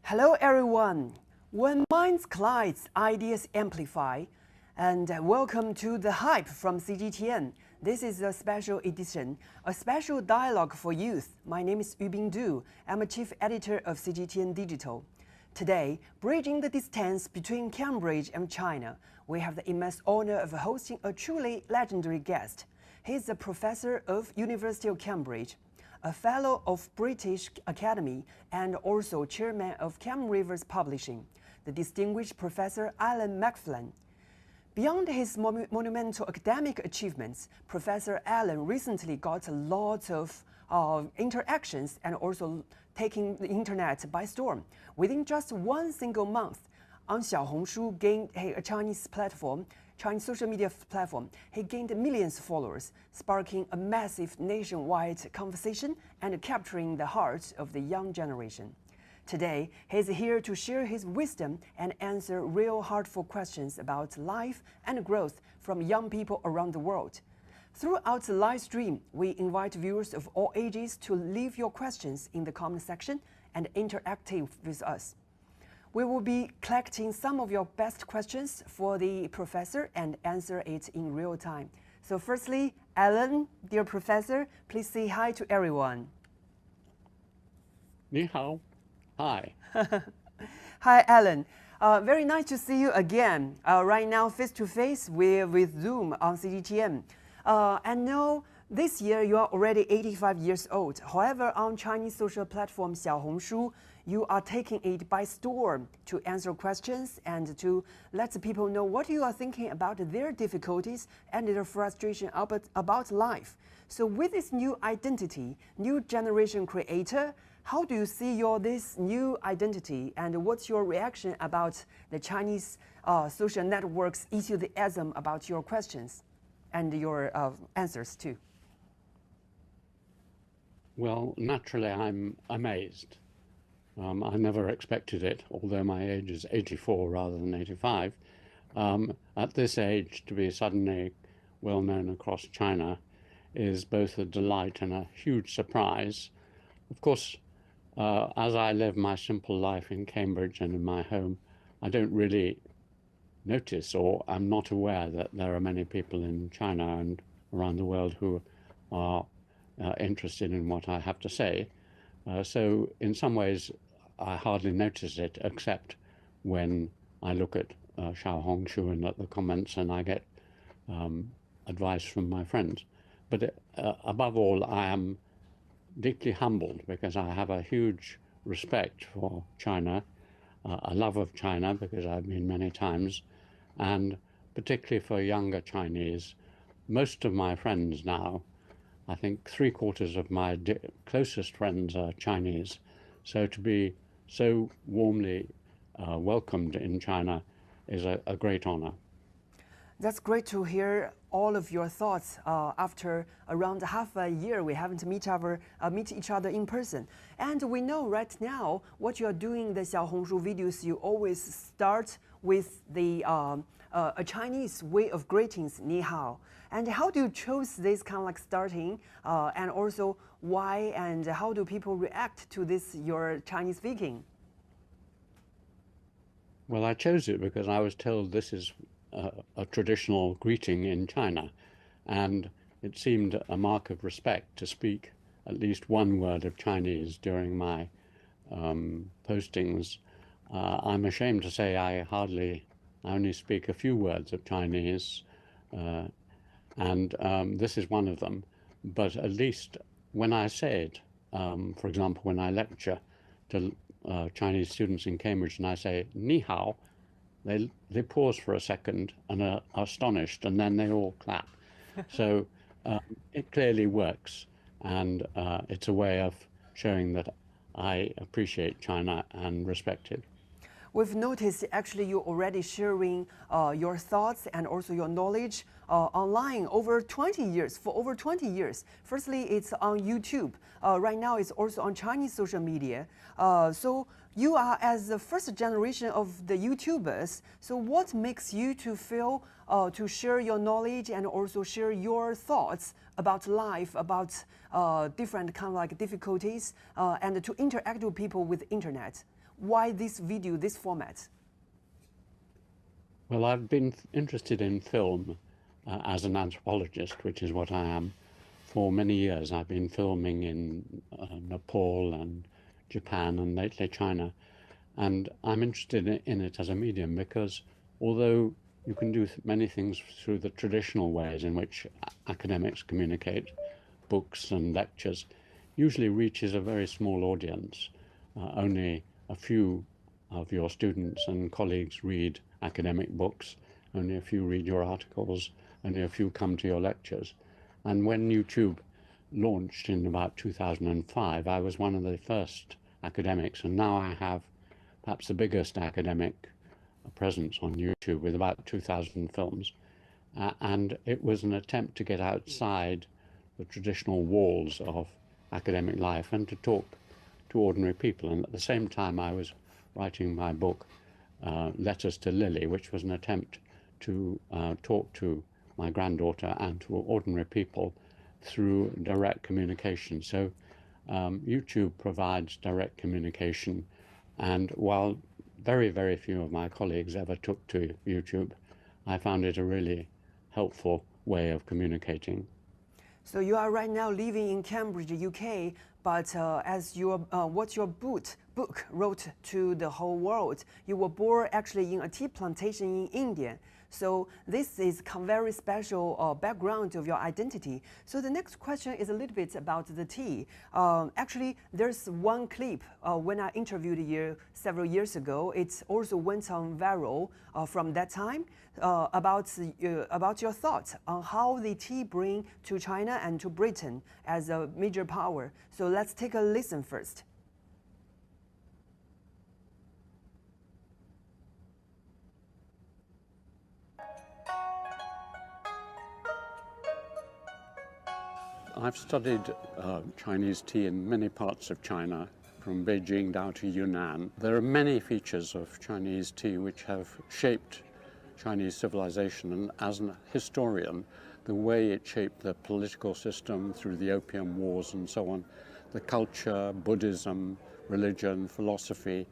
Hello everyone! When minds collide, ideas amplify. And welcome to The Hype from CGTN. This is a special edition, a special dialogue for youth. My name is Yubing Du. I'm a chief editor of CGTN Digital. Today, bridging the distance between Cambridge and China, we have the immense honor of hosting a truly legendary guest. He's a professor of University of Cambridge, a fellow of British Academy, and also chairman of Cam Rivers Publishing, the distinguished Professor Alan Macfarlane. Beyond his monumental academic achievements, Professor Alan recently got a lot of interactions and also taking the internet by storm. Within just one single month, on Xiaohongshu gained a Chinese social media platform. He gained millions of followers, sparking a massive nationwide conversation and capturing the hearts of the young generation. Today, he's here to share his wisdom and answer real heartful questions about life and growth from young people around the world. Throughout the live stream, we invite viewers of all ages to leave your questions in the comment section and interact with us. We will be collecting some of your best questions for the professor and answer it in real time. So firstly, Alan, dear professor, please say hi to everyone. 你好. Hi. Hi, Alan. Very nice to see you again. Right now, face-to-face, we're with Zoom on CGTN. And now, this year, you are already 85 years old. However, on Chinese social platform Xiaohongshu, you are taking it by storm to answer questions and to let the people know what you are thinking about their difficulties and their frustration about life. So with this new identity, new generation creator, how do you see this new identity, and what's your reaction about the Chinese social networks' enthusiasm about your questions and your answers too? Well, naturally, I'm amazed. I never expected it, although my age is 84 rather than 85. At this age, to be suddenly well known across China is both a delight and a huge surprise. Of course, as I live my simple life in Cambridge and in my home, I don't really notice, or I'm not aware that there are many people in China and around the world who are interested in what I have to say. So in some ways, I hardly notice it, except when I look at Xiaohongshu and at the comments and I get advice from my friends. But above all, I am deeply humbled because I have a huge respect for China, a love of China because I've been many times, and particularly for younger Chinese. Most of my friends now, I think 3/4 of my closest friends are Chinese. So to be so warmly welcomed in China is a great honor. That's great to hear all of your thoughts after around half a year we haven't meet each other in person. And we know right now what you are doing, the Xiaohongshu videos, you always start with the a Chinese way of greetings, 你好. And how do you choose this kind of like starting and also why and how do people react to this, your Chinese speaking? Well, I chose it because I was told this is a traditional greeting in China, and it seemed a mark of respect to speak at least one word of Chinese during my postings. I'm ashamed to say I only speak a few words of Chinese, and this is one of them. But at least when I say it, for example, when I lecture to Chinese students in Cambridge and I say, 你好, they pause for a second and are astonished, and then they all clap. So it clearly works, and it's a way of showing that I appreciate China and respect it. We've noticed actually you're already sharing your thoughts and also your knowledge online for over 20 years. Firstly, it's on YouTube. Right now, it's also on Chinese social media. So you are as the first generation of the YouTubers. So what makes you to feel to share your knowledge and also share your thoughts about life, about different kind of like difficulties, and to interact with people with internet? Why this video, this format? Well, I've been interested in film as an anthropologist, which is what I am, for many years. I've been filming in Nepal and Japan and lately China. And I'm interested in it as a medium because although you can do many things through the traditional ways in which academics communicate, books and lectures, usually reaches a very small audience. Only a few of your students and colleagues read academic books, only a few read your articles, only a few come to your lectures. And when YouTube launched in about 2005, I was one of the first academics, and now I have perhaps the biggest academic presence on YouTube with about 2,000 films. And it was an attempt to get outside the traditional walls of academic life and to talk to ordinary people. And at the same time, I was writing my book, Letters to Lily, which was an attempt to talk to my granddaughter and to ordinary people through direct communication. So YouTube provides direct communication, and while very, very few of my colleagues ever took to YouTube, I found it a really helpful way of communicating. So you are right now living in Cambridge, UK, but as your what your book wrote to the whole world, you were born actually in a tea plantation in India. So this is very special background of your identity. So the next question is a little bit about the tea. Actually, there's one clip when I interviewed you several years ago. It also went on viral from that time about your thoughts on how the tea bring to China and to Britain as a major power. So let's take a listen first. I've studied Chinese tea in many parts of China, from Beijing down to Yunnan. There are many features of Chinese tea which have shaped Chinese civilization, and as a historian, the way it shaped the political system through the Opium Wars and so on, the culture, Buddhism, religion, philosophy,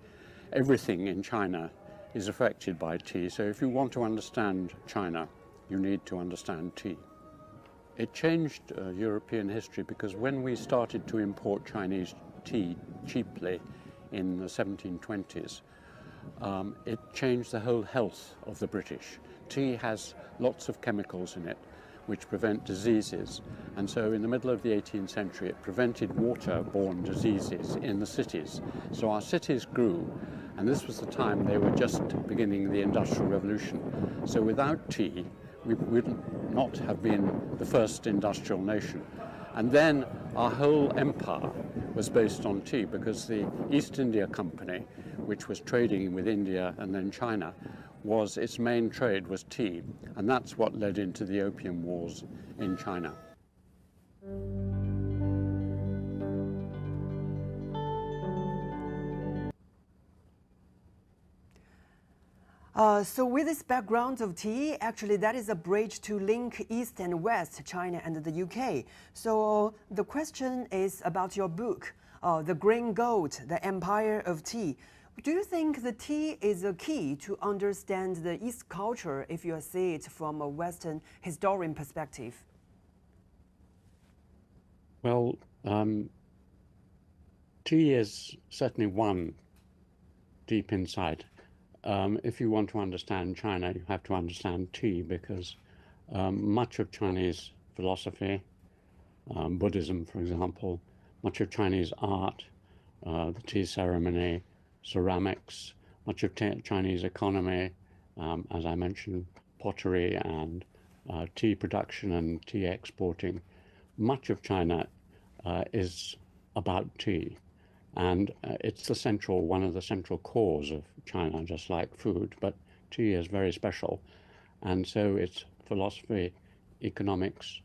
everything in China is affected by tea. So if you want to understand China, you need to understand tea. It changed European history because when we started to import Chinese tea cheaply in the 1720s, it changed the whole health of the British. Tea has lots of chemicals in it which prevent diseases, and so in the middle of the 18th century it prevented water-borne diseases in the cities. So our cities grew, and this was the time they were just beginning the Industrial Revolution. So without tea, we would not have been the first industrial nation. And then our whole empire was based on tea because the East India Company, which was trading with India and then China, its main trade was tea. And that's what led into the Opium Wars in China. So with this background of tea, actually that is a bridge to link East and West, China and the UK. So the question is about your book, The Green Gold, The Empire of Tea. Do you think the tea is a key to understand the East culture if you see it from a Western historian perspective? Well, tea is certainly one deep inside. If you want to understand China, you have to understand tea because much of Chinese philosophy, Buddhism, for example, much of Chinese art, the tea ceremony, ceramics, much of Chinese economy, as I mentioned, pottery and tea production and tea exporting, much of China is about tea. And it's one of the central cores of China, just like food, but tea is very special. And so it's philosophy, economics,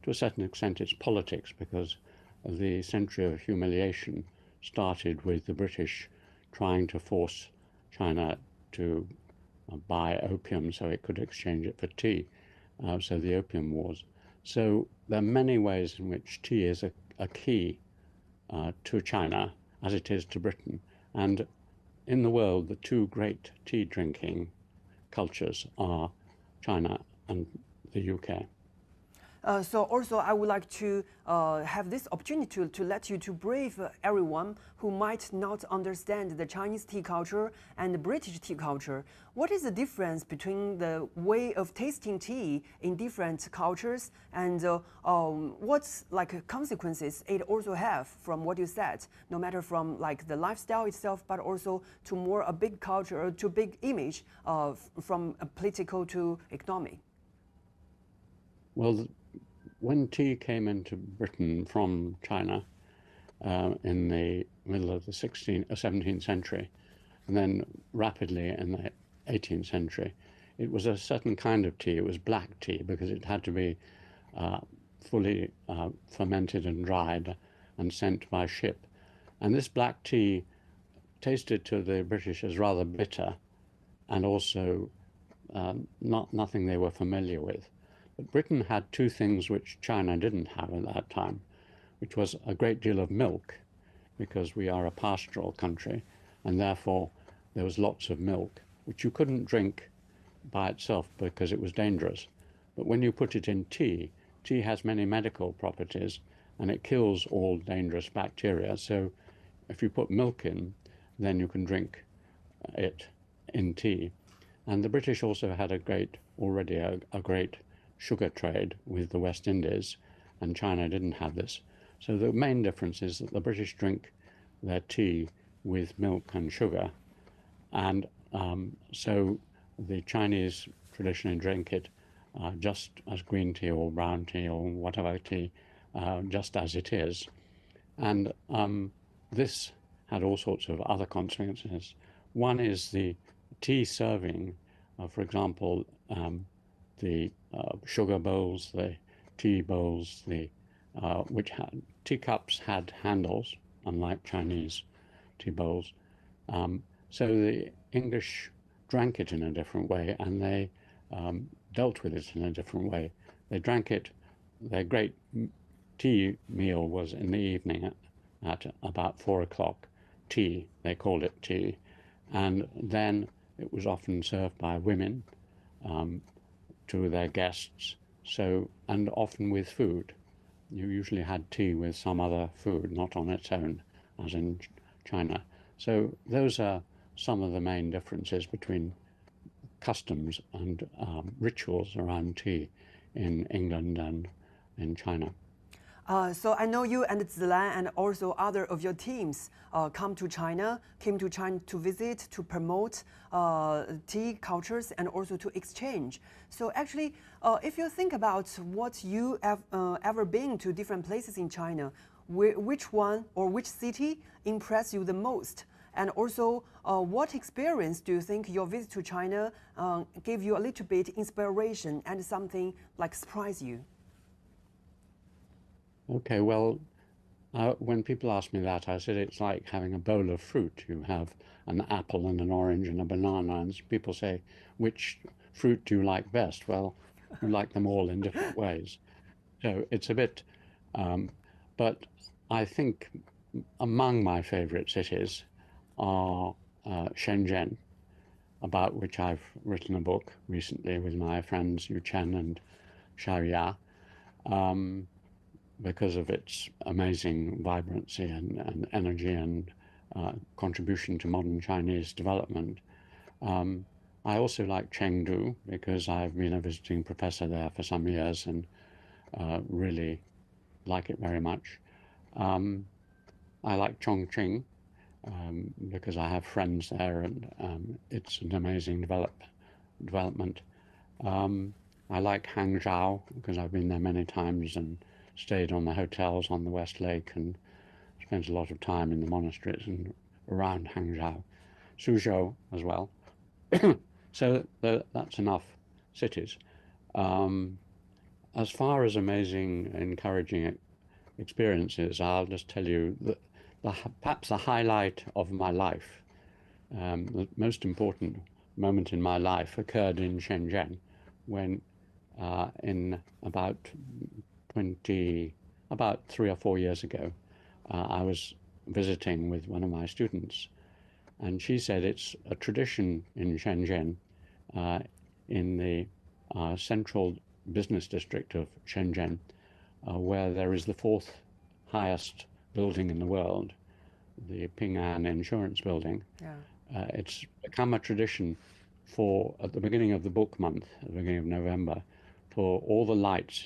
to a certain extent it's politics, because the century of humiliation started with the British trying to force China to buy opium so it could exchange it for tea, so the Opium Wars. So there are many ways in which tea is a key to China, as it is to Britain. And in the world, the two great tea drinking cultures are China and the UK. So also, I would like to have this opportunity to let you to brief everyone who might not understand the Chinese tea culture and the British tea culture. What is the difference between the way of tasting tea in different cultures, and what's like consequences it also have from what you said, no matter from like the lifestyle itself, but also to more a big culture or to big image from a political to economic. Well, when tea came into Britain from China in the middle of the 17th century, and then rapidly in the 18th century, it was a certain kind of tea. It was black tea because it had to be fully fermented and dried and sent by ship. And this black tea tasted to the British as rather bitter and also nothing they were familiar with. But Britain had two things which China didn't have at that time, which was a great deal of milk, because we are a pastoral country, and therefore there was lots of milk, which you couldn't drink by itself because it was dangerous. But when you put it in tea, tea has many medical properties, and it kills all dangerous bacteria. So if you put milk in, then you can drink it in tea. And the British also had already a great sugar trade with the West Indies, and China didn't have this. So the main difference is that the British drink their tea with milk and sugar, and so the Chinese traditionally drink it just as green tea or brown tea or whatever tea, just as it is. And this had all sorts of other consequences. One is the tea serving, for example, the sugar bowls, the tea bowls, which had teacups had handles, unlike Chinese tea bowls. So the English drank it in a different way, and they dealt with it in a different way. They drank it. Their great tea meal was in the evening at about 4 o'clock. Tea, they called it tea, and then it was often served by women to their guests, and often with food. You usually had tea with some other food, not on its own, as in China. So those are some of the main differences between customs and rituals around tea in England and in China. So I know you and Zilan and also other of your teams came to China to visit, to promote tea cultures and also to exchange. So actually, if you think about what you have ever been to different places in China, which one or which city impressed you the most? And also, what experience do you think your visit to China gave you a little bit inspiration and something like surprised you? Okay, well, when people ask me that, I said it's like having a bowl of fruit. You have an apple and an orange and a banana, and people say, which fruit do you like best? Well, you like them all in different ways. So it's a bit, but I think among my favorite cities are Shenzhen, about which I've written a book recently with my friends Yu Chen and Xiaoya. Because of its amazing vibrancy and energy and contribution to modern Chinese development. I also like Chengdu because I've been a visiting professor there for some years and really like it very much. I like Chongqing because I have friends there, and it's an amazing development. I like Hangzhou because I've been there many times and stayed on the hotels on the West Lake and spent a lot of time in the monasteries and around Hangzhou. Suzhou as well. So that's enough cities. As far as amazing, encouraging experiences, I'll just tell you that perhaps the highlight of my life, the most important moment in my life occurred in Shenzhen when in about 3 or 4 years ago, I was visiting with one of my students, And she said it's a tradition in Shenzhen, in the central business district of Shenzhen, where there is the fourth highest building in the world, the Ping An Insurance Building. Yeah. It's become a tradition for, at the beginning of the book month, at the beginning of November, for all the lights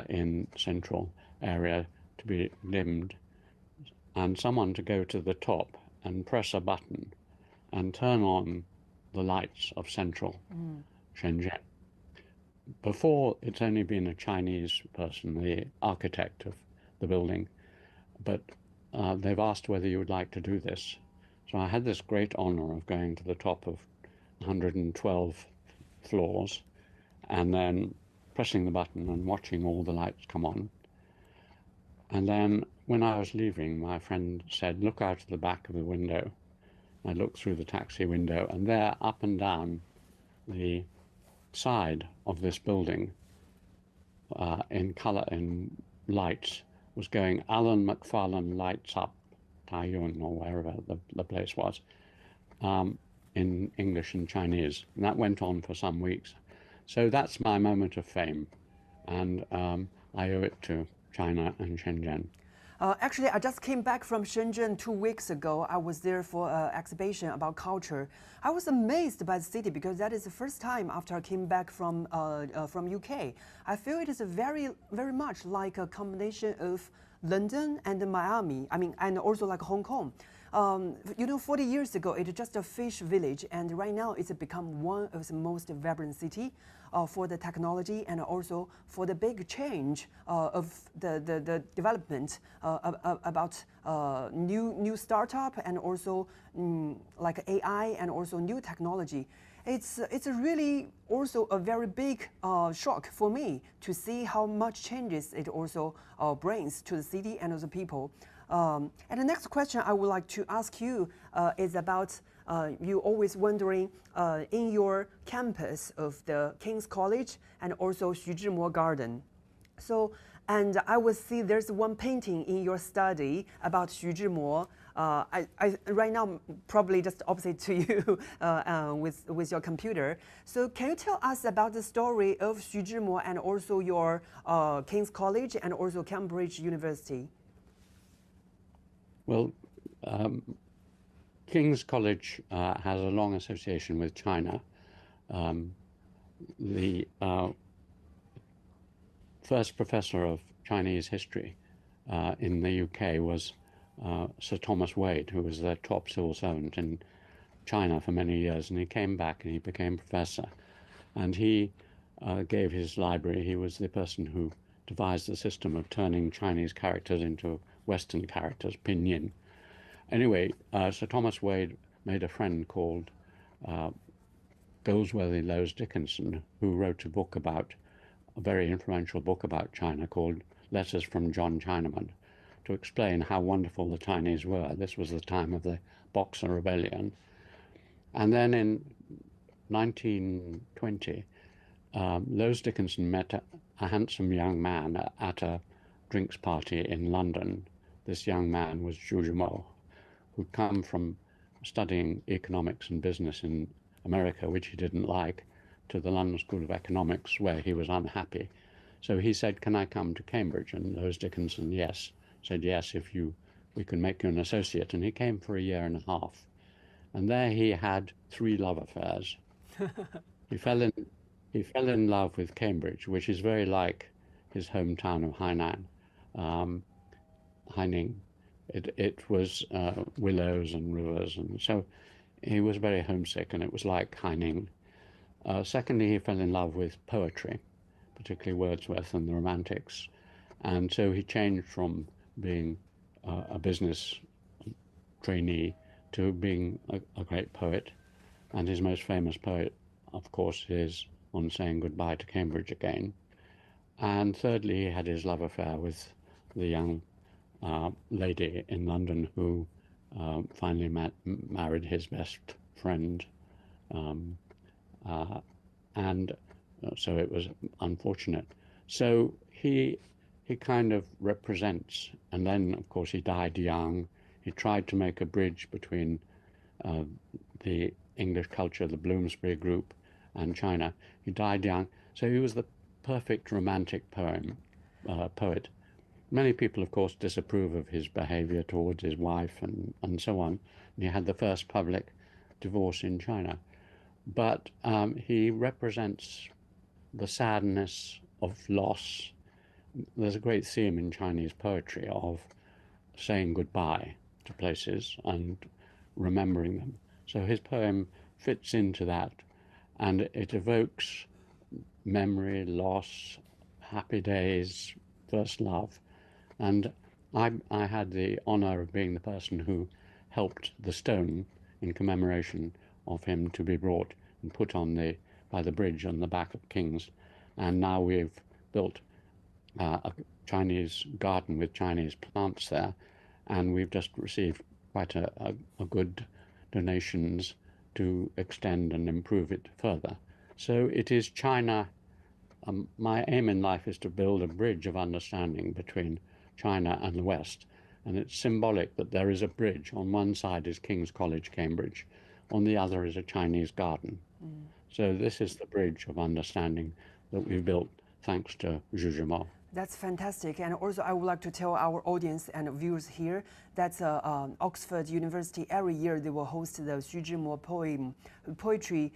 in central area to be dimmed and someone to go to the top and press a button and turn on the lights of central Shenzhen. Before, it's only been a Chinese person, the architect of the building, but they've asked whether you would like to do this. So I had this great honor of going to the top of 112 floors and then pressing the button and watching all the lights come on. And then when I was leaving, my friend said, look out of the back of the window. I looked through the taxi window, and there, up and down the side of this building, in color, in lights, was going Alan Macfarlane Lights Up, Taiyuan, or wherever the place was, in English and Chinese. And that went on for some weeks. So that's my moment of fame, and I owe it to China and Shenzhen. Actually, I just came back from Shenzhen 2 weeks ago. I was there for an exhibition about culture. I was amazed by the city because that is the first time after I came back from UK. I feel it is very much like a combination of London and Miami. I mean, and also like Hong Kong. 40 years ago, it was just a fish village, and right now it's become one of the most vibrant city for the technology and also for the big change of the development about new startup and also like AI and also new technology. It's really also a very big shock for me to see how much changes it also brings to the city and also people. And the next question I would like to ask you is about you always wondering in your campus of the King's College and also Xuzhimo Garden. So, and I will see there's one painting in your study about Xuzhimo. I right now probably just opposite to you with your computer. So can you tell us about the story of Xuzhimo and also your King's College and also Cambridge University? Well, King's College has a long association with China. The first professor of Chinese history in the UK was Sir Thomas Wade, who was the top civil servant in China for many years, and he came back and he became professor. And he gave his library. He was the person who devised the system of turning Chinese characters into Western characters, pinyin. Anyway, Sir Thomas Wade made a friend called Goldsworthy Lowes Dickinson, who wrote a very influential book about China called Letters from John Chinaman, to explain how wonderful the Chinese were. This was the time of the Boxer Rebellion. And then in 1920, Lowes Dickinson met a handsome young man at a drinks party in London. This young man was Xuzhimo, who'd come from studying economics and business in America, which he didn't like, to the London School of Economics, where he was unhappy. So he said, can I come to Cambridge? And Lowes Dickinson, said yes, if we can make you an associate. And he came for a year and a half. And there he had 3 love affairs. He fell in love with Cambridge, which is very like his hometown of Haining. It was willows and rivers, and so he was very homesick, and it was like Haining. Secondly, he fell in love with poetry, particularly Wordsworth and the Romantics, and so he changed from being a business trainee to being a great poet. And his most famous poet, of course, is On Saying Goodbye to Cambridge Again. And thirdly, he had his love affair with the young lady in London who finally married his best friend. And so it was unfortunate. So he kind of represents, and then of course he died young. He tried to make a bridge between uh, the English culture, the Bloomsbury group, and China. He died young, so he was the perfect romantic poet. Many people, of course, disapprove of his behavior towards his wife and so on. And he had the first public divorce in China. But he represents the sadness of loss. There's a great theme in Chinese poetry of saying goodbye to places and remembering them. So his poem fits into that, and it evokes memory, loss, happy days, first love. And I had the honor of being the person who helped the stone in commemoration of him to be brought and put on by the bridge on the back of King's. And now we've built a Chinese garden with Chinese plants there, and we've just received quite a good donations to extend and improve it further. So it is China. My aim in life is to build a bridge of understanding between China and the West, and it's symbolic that there is a bridge. On one side is King's College, Cambridge, on the other is a Chinese garden. So this is the bridge of understanding that we've built thanks to Zhu. That's fantastic. And also I would like to tell our audience and viewers here that Oxford University every year they will host the Xu Zhimo Poetry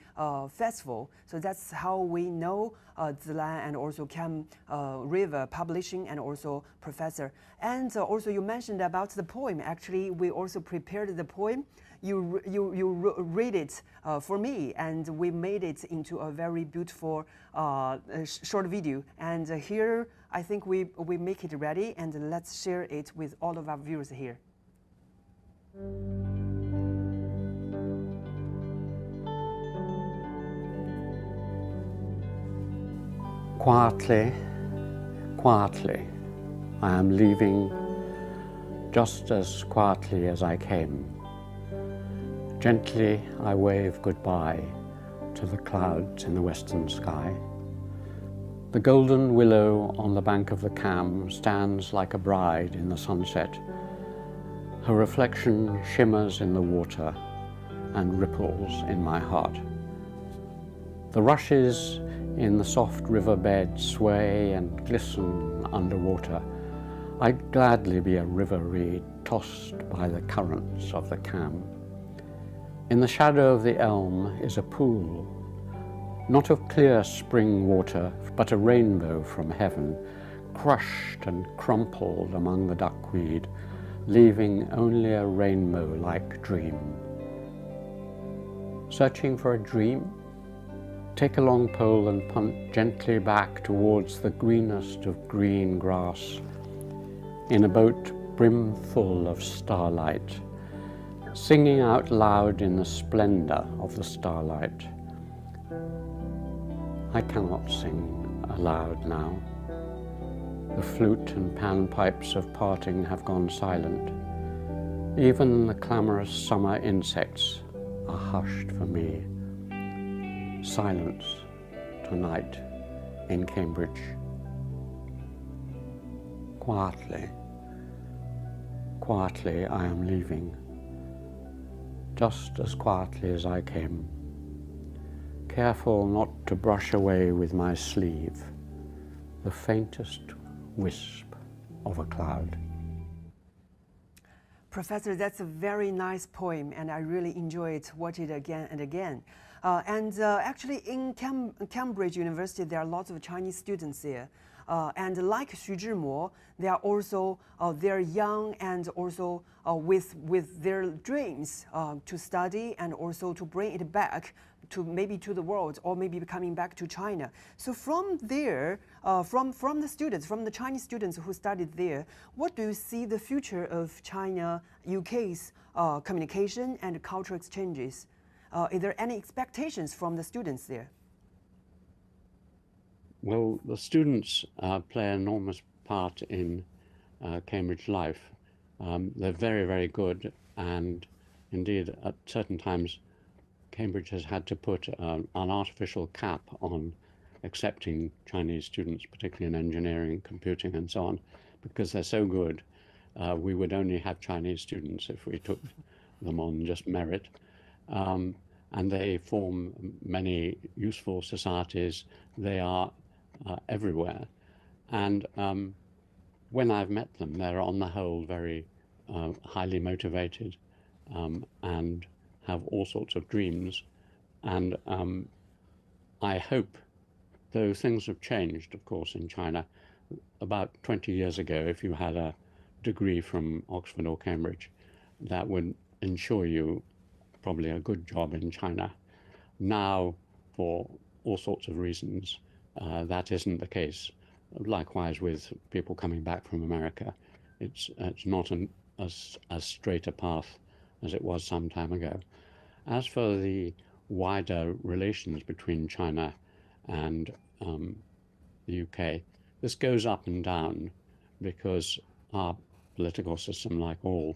Festival. So that's how we know Zilan and also Cam River Publishing and also Professor. And also you mentioned about the poem. Actually, we also prepared the poem. You read it for me, and we made it into a very beautiful short video. And here, I think we make it ready, and let's share it with all of our viewers here. Quietly, quietly, I am leaving, just as quietly as I came. Gently I wave goodbye to the clouds in the western sky. The golden willow on the bank of the Cam stands like a bride in the sunset. Her reflection shimmers in the water and ripples in my heart. The rushes in the soft riverbed sway and glisten underwater. I'd gladly be a river reed tossed by the currents of the Cam. In the shadow of the elm is a pool, not of clear spring water, but a rainbow from heaven, crushed and crumpled among the duckweed, leaving only a rainbow-like dream. Searching for a dream? Take a long pole and punt gently back towards the greenest of green grass, in a boat brimful of starlight, singing out loud in the splendor of the starlight. I cannot sing aloud now. The flute and panpipes of parting have gone silent. Even the clamorous summer insects are hushed for me. Silence tonight in Cambridge. Quietly, quietly I am leaving, just as quietly as I came, careful not to brush away with my sleeve the faintest wisp of a cloud. Professor, that's a very nice poem, and I really enjoy it, watch it again and again. Actually, in Cambridge University, there are lots of Chinese students there. And like Xu Zhimo, they are also they're young and also with their dreams to study and also to bring it back to maybe to the world or maybe coming back to China. So from there, from the students, from the Chinese students who studied there, what do you see the future of China-UK's communication and cultural exchanges? Is there any expectations from the students there? Well, the students play an enormous part in Cambridge life. They're very, very good, and indeed at certain times Cambridge has had to put an artificial cap on accepting Chinese students, particularly in engineering, computing and so on, because they're so good. We would only have Chinese students if we took them on just merit. and they form many useful societies. They are everywhere. And when I've met them, they're on the whole very highly motivated and have all sorts of dreams. And I hope, though things have changed, of course, in China. About 20 years ago, if you had a degree from Oxford or Cambridge, that would ensure you probably a good job in China. Now, for all sorts of reasons, that isn't the case. Likewise with people coming back from America, it's not as straight a path as it was some time ago. As for the wider relations between China and the UK, this goes up and down because our political system, like all,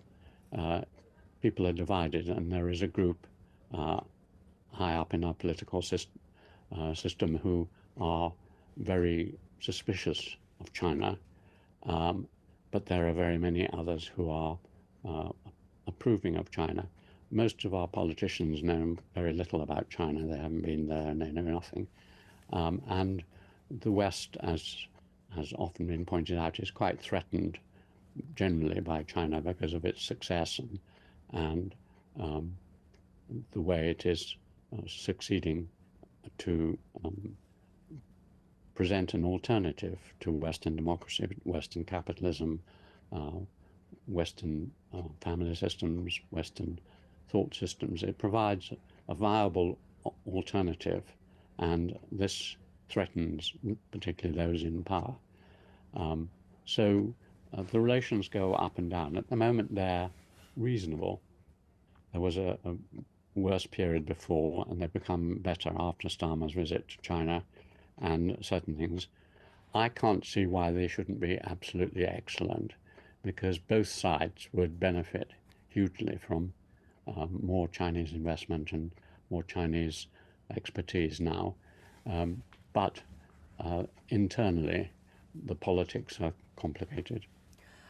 people are divided, and there is a group high up in our political system who are very suspicious of China, but there are very many others who are approving of China. Most of our politicians know very little about China. They haven't been there and they know nothing. And the West, as has often been pointed out, is quite threatened generally by China because of its success and the way it is succeeding to present an alternative to Western democracy, Western capitalism, Western family systems, Western thought systems. It provides a viable alternative, and this threatens particularly those in power. So the relations go up and down. At the moment, they're reasonable. There was a worse period before, and they've become better after Starmer's visit to China and certain things. I can't see why they shouldn't be absolutely excellent, because both sides would benefit hugely from more Chinese investment and more Chinese expertise now. But internally, the politics are complicated.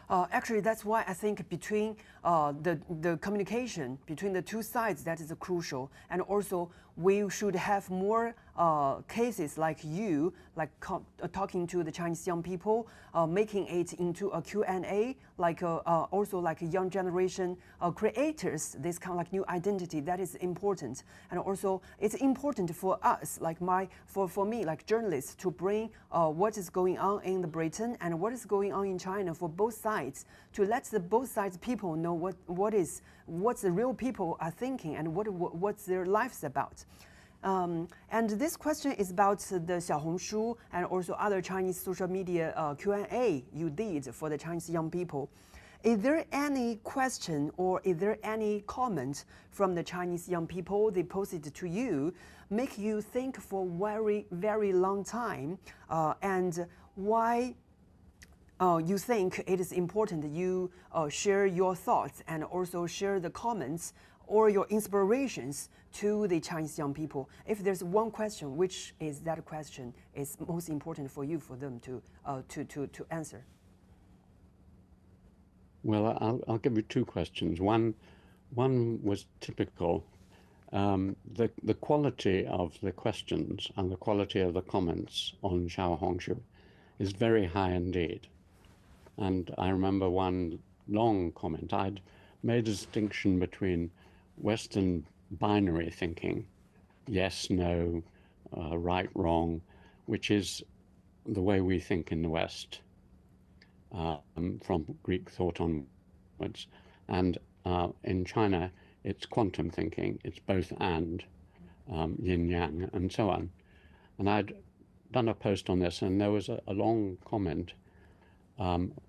Actually, that's why I think between the communication between the two sides, that is crucial. And also, we should have more cases like you, like talking to the Chinese young people, making it into a Q&A, like also like young generation creators, this kind of like new identity, that is important. And also, it's important for us, like for me, like journalists, to bring what is going on in the Britain and what is going on in China for both sides, to let the both sides people know what the real people are thinking and what's their lives about. And this question is about the Xiaohongshu and also other Chinese social media Q&A you did for the Chinese young people. Is there any question or is there any comment from the Chinese young people they posted to you, make you think for very, very long time, and why you think it is important that you share your thoughts and also share the comments or your inspirations to the Chinese young people? If there's one question, which is that question is most important for you, for them to answer? Well, I'll give you two questions. One was typical. The quality of the questions and the quality of the comments on Xiaohongshu is very high indeed. And I remember one long comment. I'd made a distinction between Western binary thinking, yes, no, right, wrong, which is the way we think in the West, from Greek thought onwards. And in China, it's quantum thinking. It's both and, yin yang, and so on. And I'd done a post on this, and there was a long comment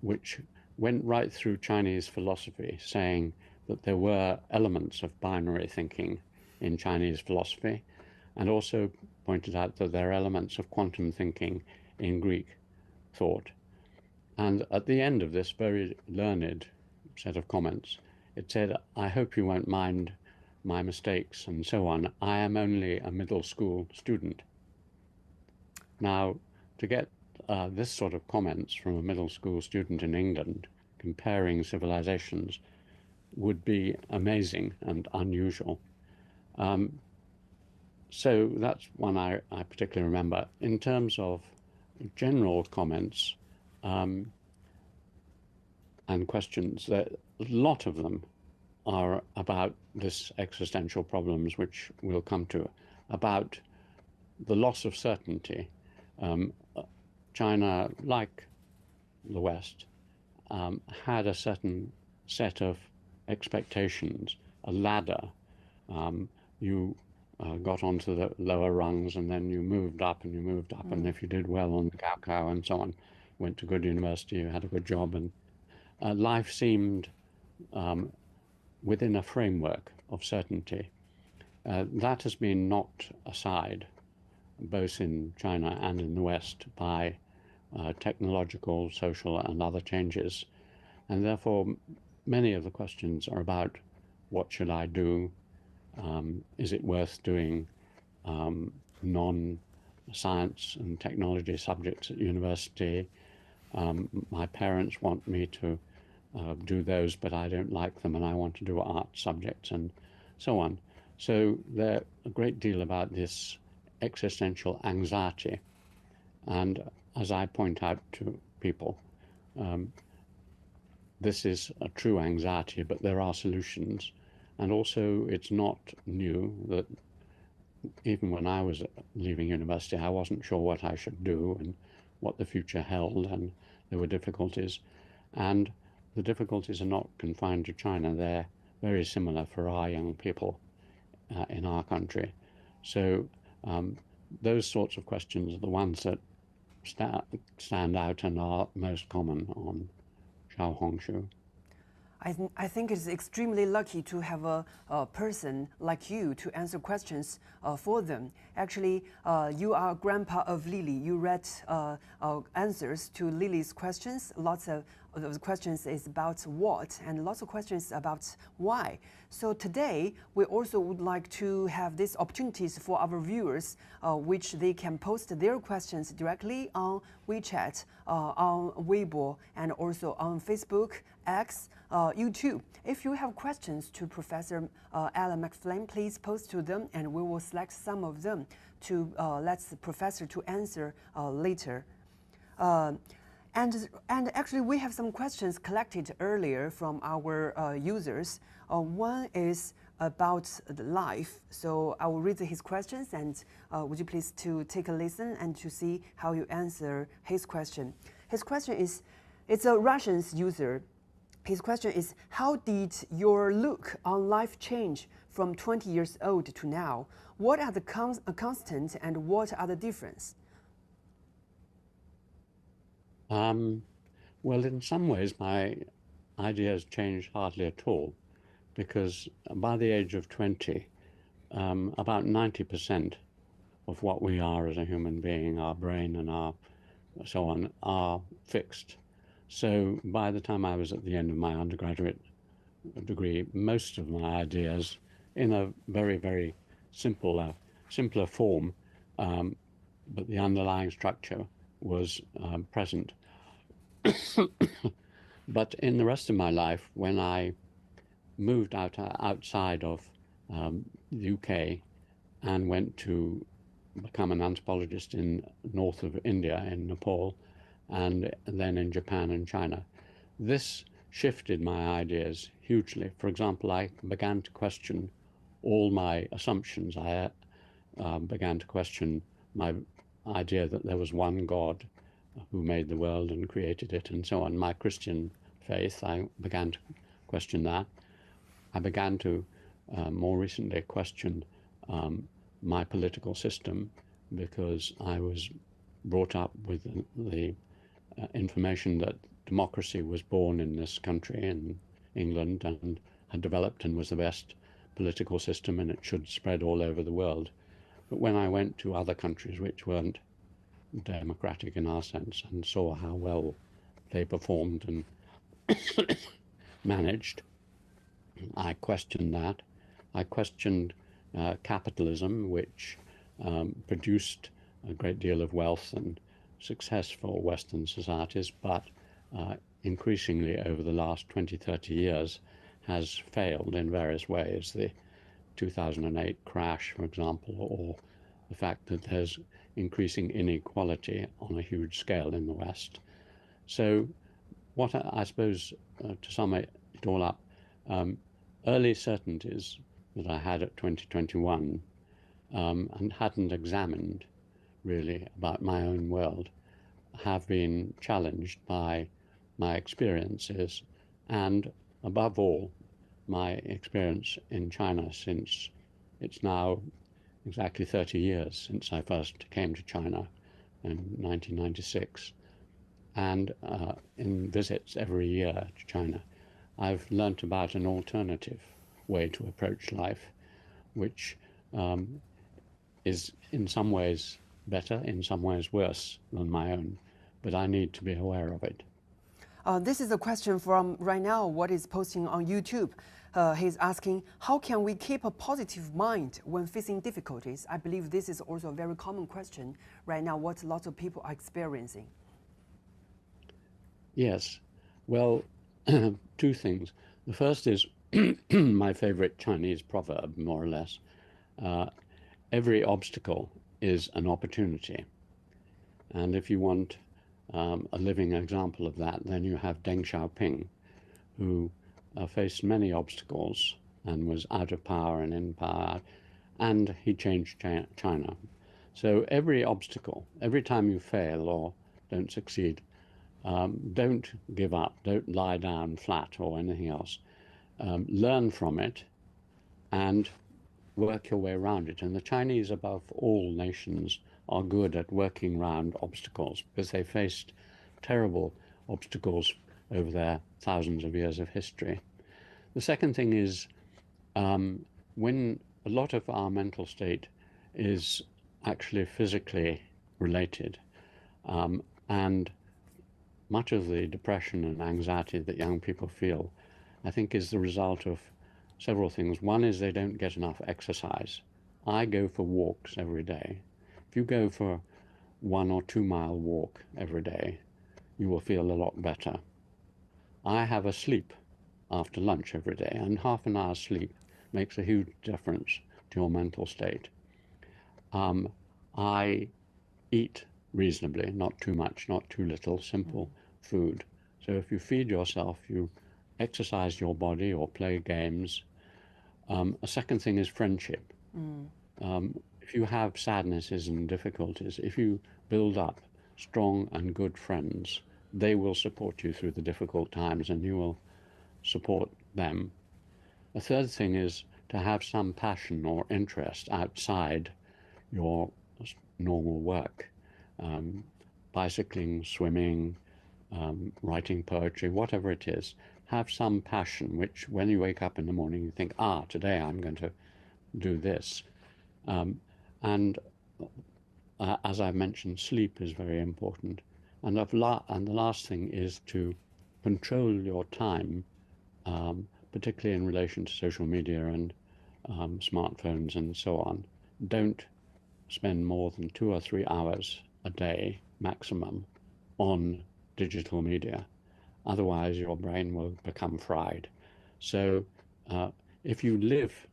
which went right through Chinese philosophy, saying that there were elements of binary thinking in Chinese philosophy, and also pointed out that there are elements of quantum thinking in Greek thought. And at the end of this very learned set of comments, it said, "I hope you won't mind my mistakes and so on. I am only a middle school student." Now, to get this sort of comments from a middle school student in England comparing civilizations would be amazing and unusual. So that's one I particularly remember. In terms of general comments and questions, a lot of them are about this existential problems, which we'll come to, about the loss of certainty. China, like the West, had a certain set of expectations, a ladder. You got onto the lower rungs, and then you moved up and you moved up. And if you did well on the Cao and so on, went to good university, you had a good job, and life seemed within a framework of certainty. That has been knocked aside, both in China and in the West, by technological, social, and other changes. And therefore, many of the questions are about what should I do? Is it worth doing non-science and technology subjects at university? My parents want me to do those, but I don't like them, and I want to do art subjects, and so on. So there's a great deal about this existential anxiety. And as I point out to people, this is a true anxiety, but there are solutions. And also, it's not new that even when I was leaving university, I wasn't sure what I should do and what the future held, and there were difficulties. And the difficulties are not confined to China. They're very similar for our young people in our country. So those sorts of questions are the ones that stand out and are most common on Xiaohongshu. I think it's extremely lucky to have a person like you to answer questions for them. Actually, you are grandpa of Lily. You read answers to Lily's questions. Lots of the questions is about what, and lots of questions about why. So today, we also would like to have these opportunities for our viewers, which they can post their questions directly on WeChat, on Weibo, and also on Facebook, X, YouTube. If you have questions to Professor Alan Macfarlane, please post to them, and we will select some of them to let the professor to answer later. And actually, we have some questions collected earlier from our users. One is about the life. So I will read his questions, and would you please to take a listen and to see how you answer his question. His question is, it's a Russian user. His question is, how did your look on life change from 20 years old to now? What are the constants and what are the difference? Well, in some ways, my ideas changed hardly at all, because by the age of 20, about 90% of what we are as a human being, our brain and our so on, are fixed. So by the time I was at the end of my undergraduate degree, most of my ideas, in a very, very simpler form, but the underlying structure was present. But in the rest of my life, when I moved outside of the UK and went to become an anthropologist in north of India, in Nepal, and then in Japan and China, this shifted my ideas hugely. For example, I began to question all my assumptions. I began to question my idea that there was one God who made the world and created it, and so on. My Christian faith, I began to question that. I began to more recently question my political system, because I was brought up with the information that democracy was born in this country, in England, and had developed and was the best political system, and it should spread all over the world. But when I went to other countries which weren't democratic in our sense, and saw how well they performed and managed, I questioned that. I questioned capitalism, which produced a great deal of wealth and success for Western societies, but increasingly over the last 20, 30 years has failed in various ways. The 2008 crash, for example, or the fact that there's increasing inequality on a huge scale in the West. So what I suppose, to sum it all up, early certainties that I had at 2021 and hadn't examined really about my own world have been challenged by my experiences and, above all, my experience in China, since it's now exactly 30 years since I first came to China in 1996. And in visits every year to China, I've learnt about an alternative way to approach life, which is in some ways better, in some ways worse than my own, but I need to be aware of it. This is a question from right now what is posting on YouTube. He's asking, how can we keep a positive mind when facing difficulties? I believe this is also a very common question right now, what lots of people are experiencing. Yes, well, two things. The first is my favorite Chinese proverb, more or less. Every obstacle is an opportunity. And if you want a living example of that, then you have Deng Xiaoping, who faced many obstacles and was out of power and in power, and he changed China. So every obstacle, every time you fail or don't succeed, don't give up, don't lie down flat or anything else. Learn from it and work your way around it. And the Chinese, above all nations, are good at working around obstacles because they faced terrible obstacles over their thousands of years of history. The second thing is when a lot of our mental state is actually physically related, and much of the depression and anxiety that young people feel, I think, is the result of several things. One is they don't get enough exercise. I go for walks every day. If you go for 1 or 2 mile walk every day, you will feel a lot better. I have a sleep after lunch every day, and half an hour's sleep makes a huge difference to your mental state. I eat reasonably, not too much, not too little, simple food. So if you feed yourself, you exercise your body or play games. A second thing is friendship. If you have sadnesses and difficulties, if you build up strong and good friends, they will support you through the difficult times and you will support them. A third thing is to have some passion or interest outside your normal work. Bicycling, swimming, writing poetry, whatever it is. Have some passion, which when you wake up in the morning, you think, today I'm going to do this. And as I mentioned, sleep is very important. And the last thing is to control your time, particularly in relation to social media and smartphones and so on. Don't spend more than 2 or 3 hours a day maximum on digital media. Otherwise, your brain will become fried. So if you live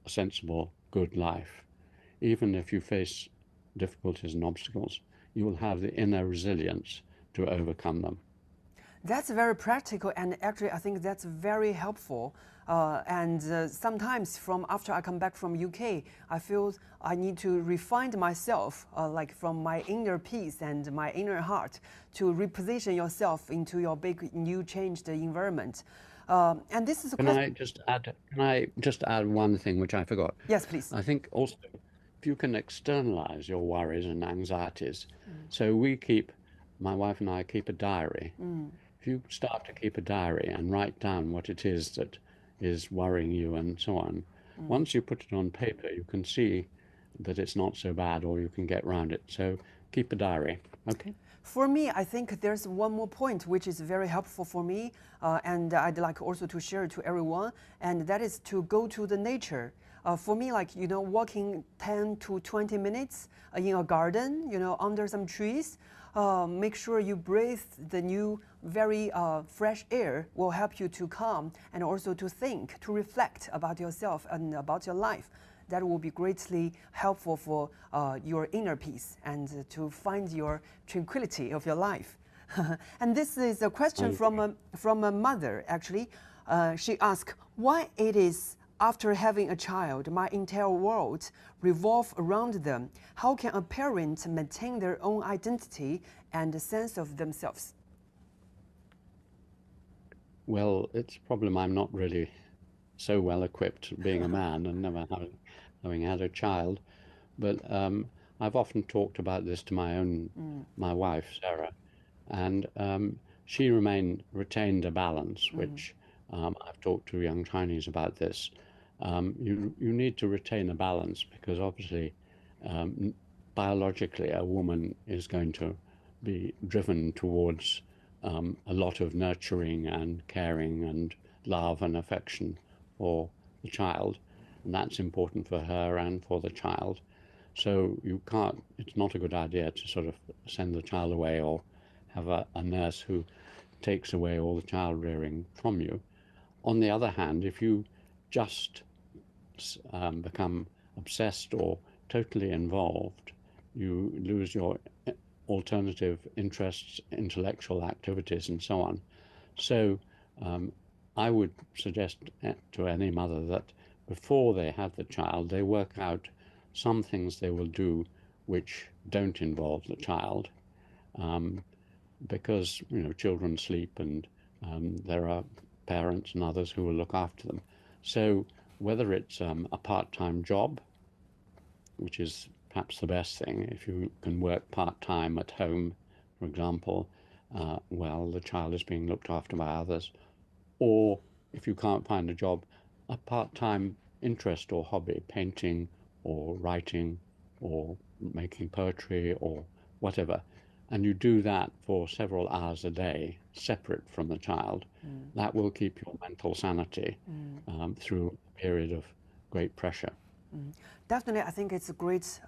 a sensible, good life, even if you face difficulties and obstacles, you will have the inner resilience to overcome them. That's very practical, and actually I think that's very helpful. And sometimes after I come back from UK, I feel I need to refine myself, like from my inner peace and my inner heart, to reposition yourself into your big new changed environment. And this is a question. Can I just add one thing which I forgot? Yes, please. I think also if you can externalize your worries and anxieties. So my wife and I keep a diary. If you start to keep a diary and write down what it is that is worrying you and so on, once you put it on paper, you can see that it's not so bad, or you can get around it. So keep a diary, okay? For me, I think there's one more point which is very helpful for me, and I'd like also to share it to everyone, and that is to go to the nature. For me, like, walking 10 to 20 minutes in a garden, under some trees, make sure you breathe the new, very fresh air will help you to calm and also to think, to reflect about yourself and about your life. That will be greatly helpful for your inner peace and to find your tranquility of your life. And this is a question from a mother, actually. She asked, why it is after having a child, my entire world revolves around them. How can a parent maintain their own identity and a sense of themselves? Well, it's a problem I'm not really so well equipped being a man and never having had a child. But I've often talked about this to my wife, Sarah, and she retained a balance, which I've talked to young Chinese about this. You need to retain a balance because obviously, biologically, a woman is going to be driven towards a lot of nurturing and caring and love and affection for the child, and that's important for her and for the child. So it's not a good idea to sort of send the child away or have a nurse who takes away all the child rearing from you. On the other hand, if you just become obsessed or totally involved, you lose your alternative interests, intellectual activities, and so on. So I would suggest to any mother that before they have the child, they work out some things they will do which don't involve the child, because children sleep and there are parents and others who will look after them. So whether it's a part-time job, which is perhaps the best thing, if you can work part-time at home, for example, while the child is being looked after by others, or if you can't find a job, a part-time interest or hobby, painting or writing or making poetry or whatever, and you do that for several hours a day, separate from the child, that will keep your mental sanity through a period of great pressure. Definitely, I think it's great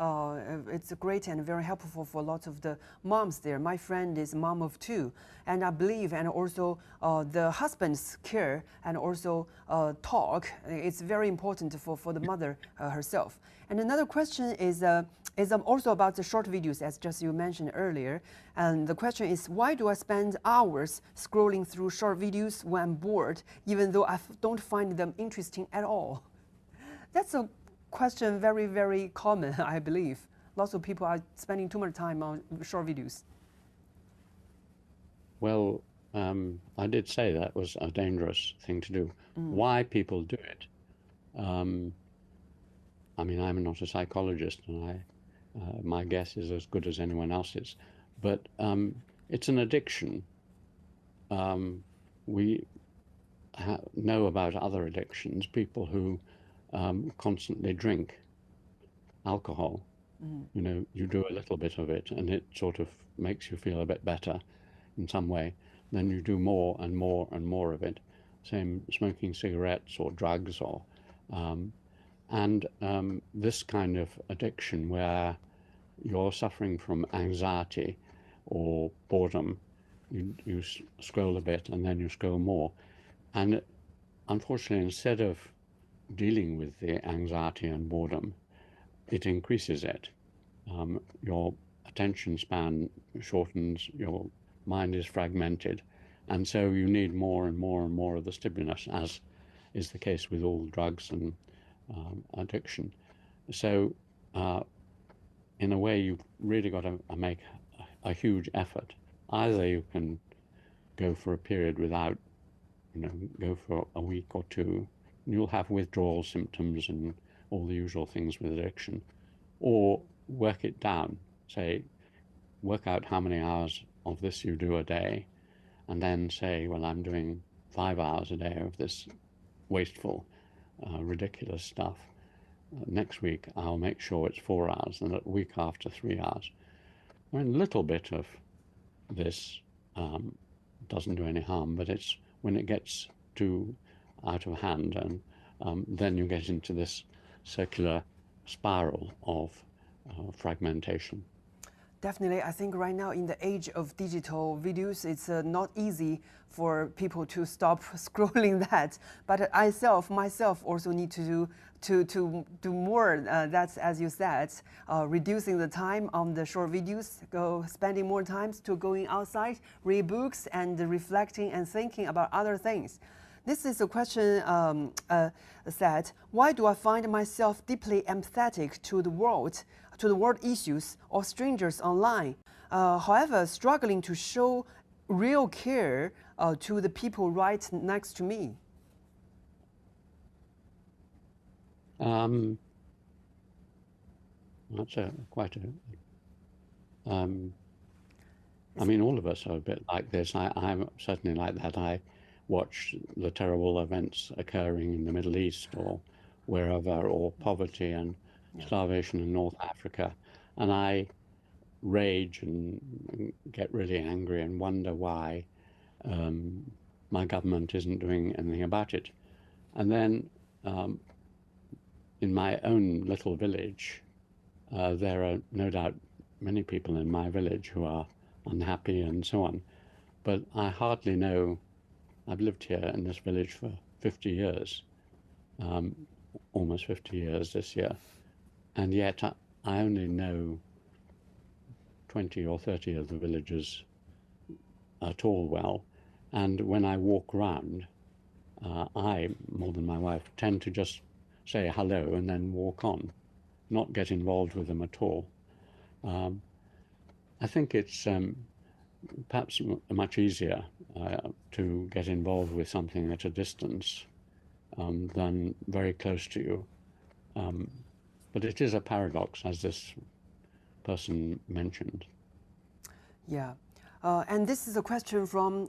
and very helpful for lots of the moms there. My friend is a mom of two, and I believe, and also the husband's care and also talk, it's very important for the mother herself. And another question is also about the short videos, as just you mentioned earlier. And the question is, why do I spend hours scrolling through short videos when I'm bored, even though I don't find them interesting at all? That's a question very, very common, I believe. Lots of people are spending too much time on short videos. Well, I did say that was a dangerous thing to do. Why people do it? I mean, I'm not a psychologist, and my guess is as good as anyone else's. But it's an addiction. We know about other addictions, people who constantly drink alcohol. You do a little bit of it and it sort of makes you feel a bit better in some way. Then you do more and more and more of it. Same smoking cigarettes or drugs or this kind of addiction where you're suffering from anxiety or boredom, you scroll a bit and then you scroll more. And unfortunately, instead of dealing with the anxiety and boredom, it increases it. Your attention span shortens, your mind is fragmented, and so you need more and more and more of the stimulus, as is the case with all drugs and addiction. So in a way, you've really got to make a huge effort. Either you can go for a period without, go for a week or two, you'll have withdrawal symptoms and all the usual things with addiction, or work it down. Say, work out how many hours of this you do a day, and then say, well, I'm doing 5 hours a day of this wasteful, ridiculous stuff. Next week, I'll make sure it's 4 hours, and a week after 3 hours. I mean, a little bit of this doesn't do any harm, but it's when it gets too out of hand, and then you get into this circular spiral of fragmentation. Definitely, I think right now in the age of digital videos, it's not easy for people to stop scrolling that. But myself also need to do more. That's, as you said, reducing the time on the short videos, spending more time to going outside, read books, and reflecting and thinking about other things. This is a question said, why do I find myself deeply empathetic to the world issues or strangers online, however, struggling to show real care to the people right next to me? That's quite a I mean, all of us are a bit like this. I'm certainly like that. I watch the terrible events occurring in the Middle East or wherever, or poverty and starvation in North Africa, and I rage and get really angry and wonder why my government isn't doing anything about it. And then in my own little village, there are no doubt many people in my village who are unhappy and so on. But I hardly know, I've lived here in this village for 50 years, almost 50 years this year, and yet I only know 20 or 30 of the villagers at all well. And when I walk around, I, more than my wife, tend to just say hello and then walk on, not get involved with them at all. I think it's perhaps much easier to get involved with something at a distance than very close to you. But it is a paradox, as this person mentioned. Yeah, and this is a question from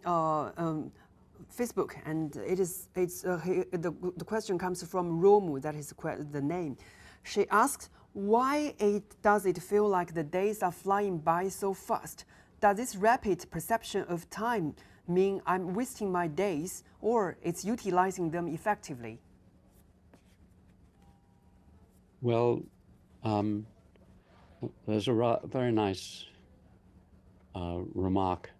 Facebook, and the question comes from Romu. That is the name. She asks, why does it feel like the days are flying by so fast? Does this rapid perception of time mean I'm wasting my days, or it's utilizing them effectively? Well, there's a very nice remark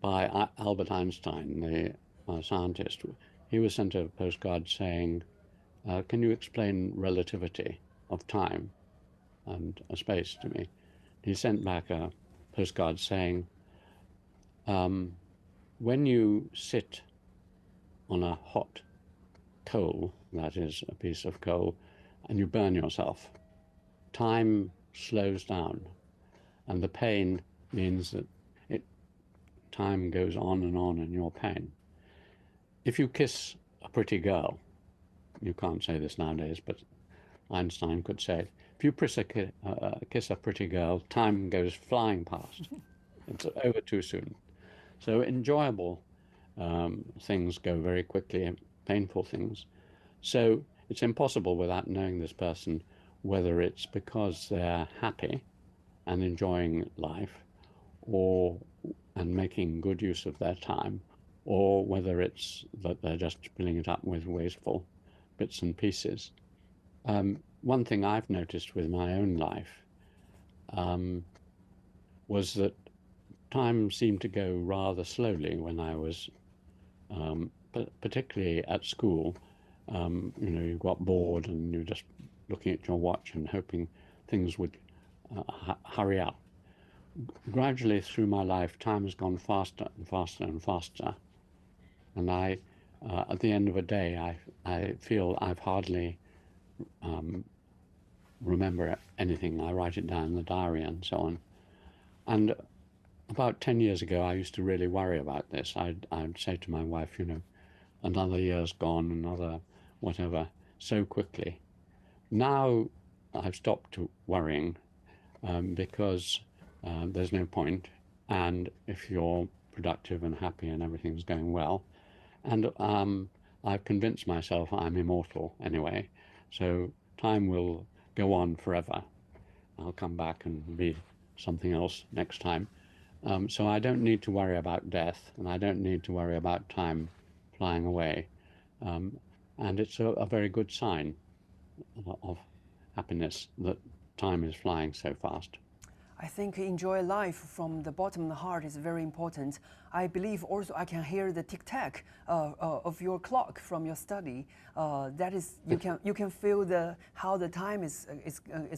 by Albert Einstein, the scientist. He was sent a postcard saying, can you explain relativity of time and space to me? He sent back a postcard saying, when you sit on a hot coal, that is a piece of coal, and you burn yourself, time slows down, and the pain means that time goes on in your pain. If you kiss a pretty girl, you can't say this nowadays, but Einstein could say it. If you kiss a pretty girl, time goes flying past. It's over too soon. So enjoyable things go very quickly, and painful things. So it's impossible without knowing this person whether it's because they're happy and enjoying life and making good use of their time, or whether it's that they're just filling it up with wasteful bits and pieces. One thing I've noticed with my own life was that time seemed to go rather slowly when I was, particularly at school. You got bored and you're just looking at your watch and hoping things would hurry up. Gradually through my life, time has gone faster and faster and faster. And at the end of a day, I feel I've hardly remember anything. I write it down in the diary and so on. And about 10 years ago, I used to really worry about this. I'd say to my wife, another year's gone, another whatever, so quickly. Now I've stopped worrying because there's no point. And if you're productive and happy and everything's going well, and I've convinced myself I'm immortal anyway, so time will go on forever. I'll come back and be something else next time. So I don't need to worry about death, and I don't need to worry about time flying away. And it's a very good sign. of happiness that time is flying so fast. I think enjoy life from the bottom of the heart is very important. I believe also I can hear the tick-tack of your clock from your study. That is, you can feel how the time is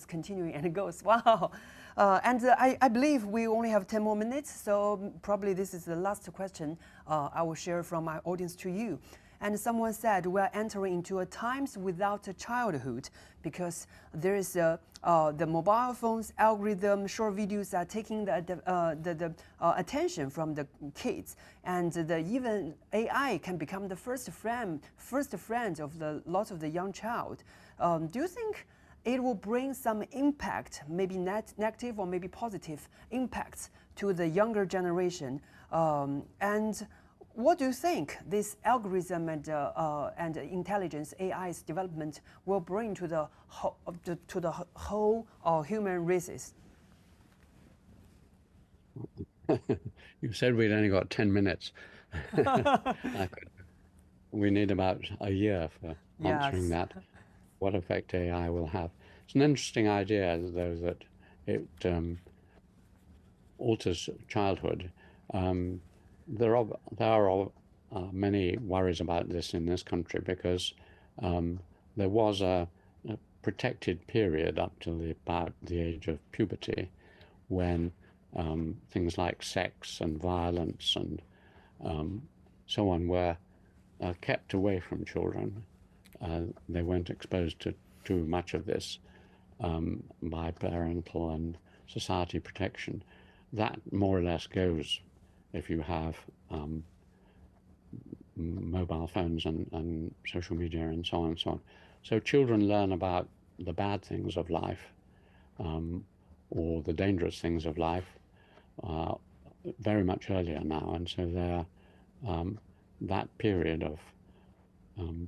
continuing and it goes. Wow. I believe we only have 10 more minutes, so probably this is the last question I will share from my audience to you. And someone said we're entering into a times without a childhood because there is the mobile phones, algorithm, short videos are taking the attention from the kids, and even AI can become the first friend of lots of the young child. Do you think it will bring some impact, maybe negative or maybe positive impacts to the younger generation? And what do you think this algorithm and intelligence AI's development will bring to the whole human races? You said we'd only got 10 minutes. We need about a year for answering that, what effect AI will have. It's an interesting idea, though, that it alters childhood. There are many worries about this in this country because there was a protected period up to about the age of puberty when things like sex and violence and so on were kept away from children. They weren't exposed to too much of this by parental and society protection. That more or less goes if you have mobile phones and social media and so on and so on. So children learn about the bad things of life or the dangerous things of life very much earlier now, and so that period of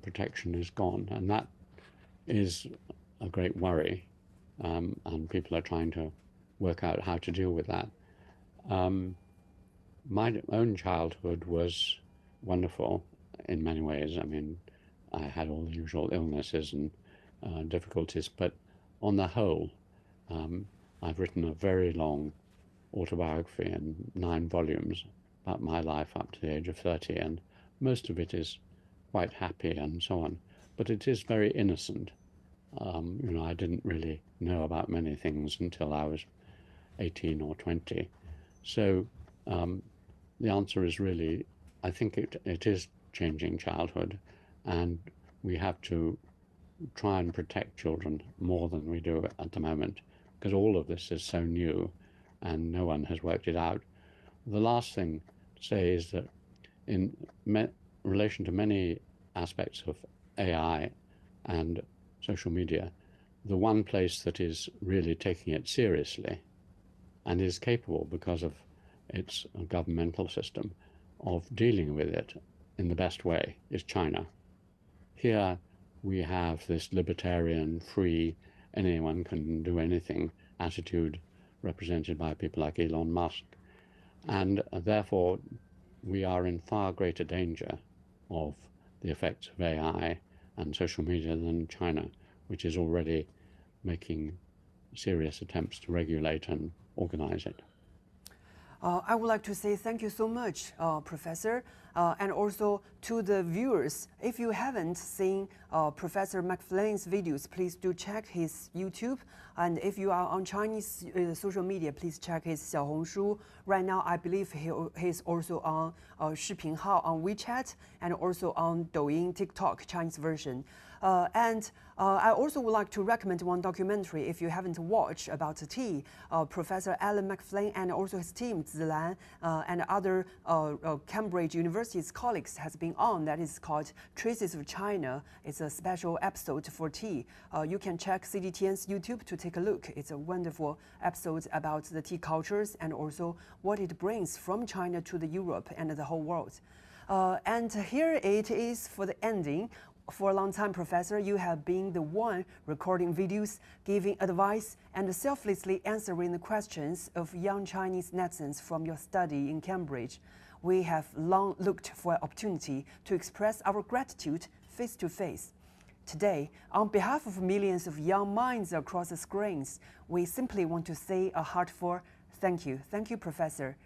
protection is gone, and that is a great worry, and people are trying to work out how to deal with that. My own childhood was wonderful in many ways. I mean, I had all the usual illnesses and difficulties, but on the whole, I've written a very long autobiography in 9 volumes about my life up to the age of 30, and most of it is quite happy and so on, but it is very innocent. I didn't really know about many things until I was 18 or 20. So the answer is really, I think it is changing childhood, and we have to try and protect children more than we do at the moment, because all of this is so new and no one has worked it out. The last thing to say is that in relation to many aspects of AI and social media, the one place that is really taking it seriously and is capable, because of its governmental system, of dealing with it in the best way is China. Here we have this libertarian, free, anyone can do anything attitude represented by people like Elon Musk, and therefore we are in far greater danger of the effects of AI and social media than China, which is already making serious attempts to regulate and organize it. I would like to say thank you so much, Professor, and also to the viewers. If you haven't seen Professor Macfarlane's videos, please do check his YouTube. And if you are on Chinese social media, please check his Xiaohongshu. Right now, I believe he's also on Shipinhao on WeChat and also on Douyin, TikTok, Chinese version. I also would like to recommend one documentary if you haven't watched about tea. Professor Alan Macfarlane and also his team, Zilan, and other Cambridge University's colleagues has been on. That is called Traces of China. It's a special episode for tea. You can check CGTN's YouTube to take a look. It's a wonderful episode about the tea cultures and also what it brings from China to the Europe and the whole world. And here it is for the ending. For a long time, Professor, you have been the one recording videos, giving advice, and selflessly answering the questions of young Chinese netizens from your study in Cambridge. We have long looked for an opportunity to express our gratitude face to face. Today, on behalf of millions of young minds across the screens, we simply want to say a heartfelt thank you. Thank you, Professor.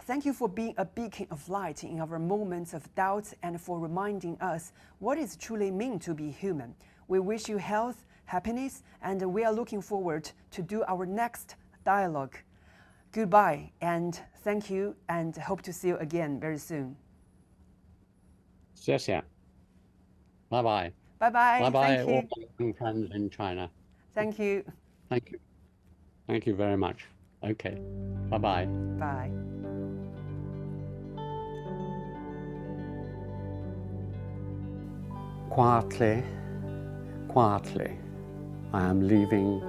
Thank you for being a beacon of light in our moments of doubt and for reminding us what it truly means to be human. We wish you health, happiness, and we are looking forward to do our next dialogue. Goodbye, and thank you, and hope to see you again very soon. 谢谢. Bye-bye. Bye-bye. Bye-bye, Thank all you. my young friends in China. Thank you. Thank you. Thank you very much. Okay. Bye-bye. Bye. Quietly, quietly, I am leaving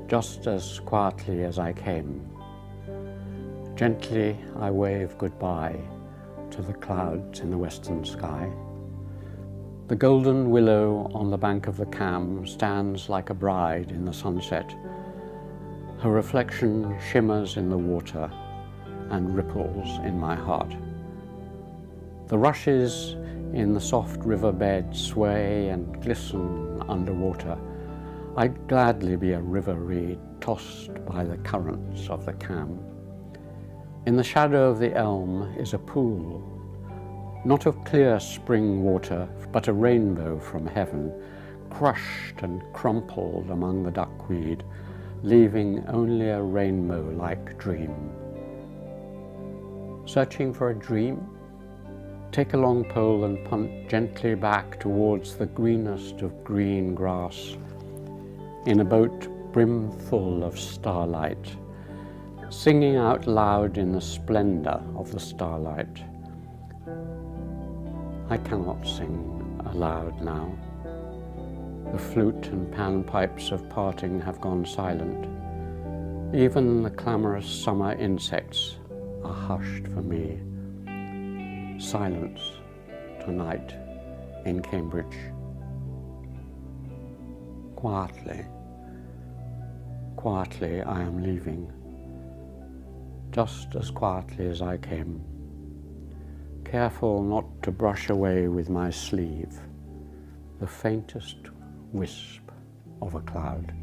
just as quietly as I came. Gently I wave goodbye to the clouds in the western sky. The golden willow on the bank of the Cam stands like a bride in the sunset. Her reflection shimmers in the water and ripples in my heart. The rushes in the soft riverbed sway and glisten underwater. I'd gladly be a river reed tossed by the currents of the Cam. In the shadow of the elm is a pool, not of clear spring water, but a rainbow from heaven, crushed and crumpled among the duckweed, leaving only a rainbow-like dream. Searching for a dream? Take a long pole and punt gently back towards the greenest of green grass, in a boat brimful of starlight, singing out loud in the splendor of the starlight. I cannot sing aloud now. The flute and panpipes of parting have gone silent. Even the clamorous summer insects are hushed for me. Silence tonight in Cambridge. Quietly, quietly I am leaving, just as quietly as I came, careful not to brush away with my sleeve the faintest wisp of a cloud.